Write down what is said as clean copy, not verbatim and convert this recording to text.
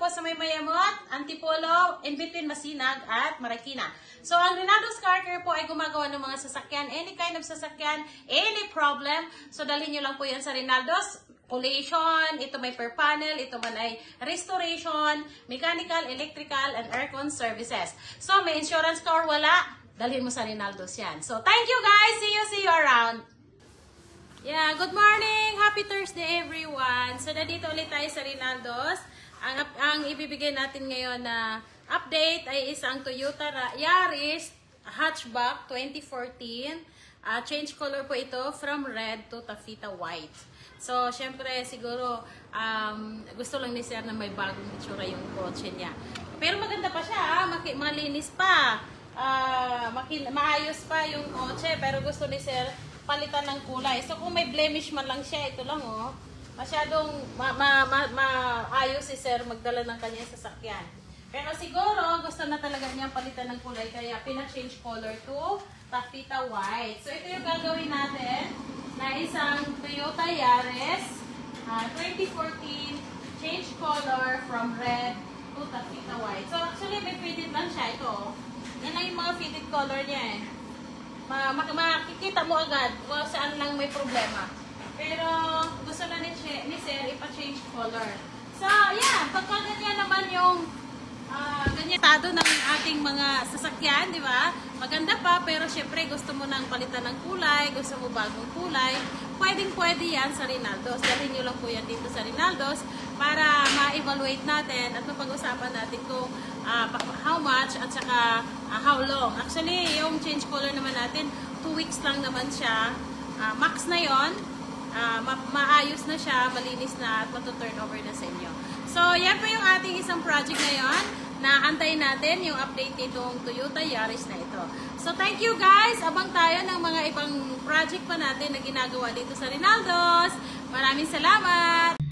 po sa may Mayamot, Antipolo, in between Masinag at Marikina. So, ang Rinaldo's Car Care po ay gumagawa ng mga sasakyan, any kind of sasakyan, any problem. So, dalhin nyo lang po yan sa Rinaldo's. Collation, ito may per panel, ito man ay restoration, mechanical, electrical, and aircon services. So, may insurance ka or wala, dalhin mo sa Rinaldo's yan. So, thank you guys! See you around! Yeah, good morning! Happy Thursday everyone! So, nandito ulit tayo sa Rinaldo's. Ang ibibigay natin ngayon na update ay isang Toyota Yaris hatchback 2014. Change color po ito from red to taffeta white. So, syempre, siguro, gusto lang ni Sir na may bagong itsura yung kotse niya. Pero maganda pa siya, malinis pa. Maayos pa yung kotse, pero gusto ni Sir palitan ng kulay. So, kung may blemish man lang siya, ito lang, oh. Masyadong maayos si Sir magdala ng kanyang sasakyan. Pero siguro, gusto na talaga niyang palitan ng kulay, kaya pina-change color to taffeta white. So, ito yung gagawin natin na isang Toyota Yaris 2014 change color from red to taffeta white. So actually may faded lang siya ito. Yan lang yung mga faded color niya eh. Makikita mo agad kung saan lang may problema. Pero gusto na ni Sir ipa-change color. So yan, pagka ganyan naman yung ganyan estado ng ating mga sasakyan, di ba? Maganda pa, pero syempre gusto mo nang palitan ng kulay, gusto mo bagong kulay, pwedeng-pwede yan sa Rinaldo's. Dalhin nyo lang po yan dito sa Rinaldo's para ma-evaluate natin at mapag-usapan natin kung how much at saka how long. Actually, yung change color naman natin, 2 weeks lang naman siya. Max na yon. Maayos na siya, malinis na at matuturn over na sa inyo. So, yan po yung ating isang project ngayon na antayin natin yung update nitong Toyota Yaris na ito. So, thank you guys! Abang tayo ng mga ibang project pa natin na ginagawa dito sa Rinaldo's. Maraming salamat!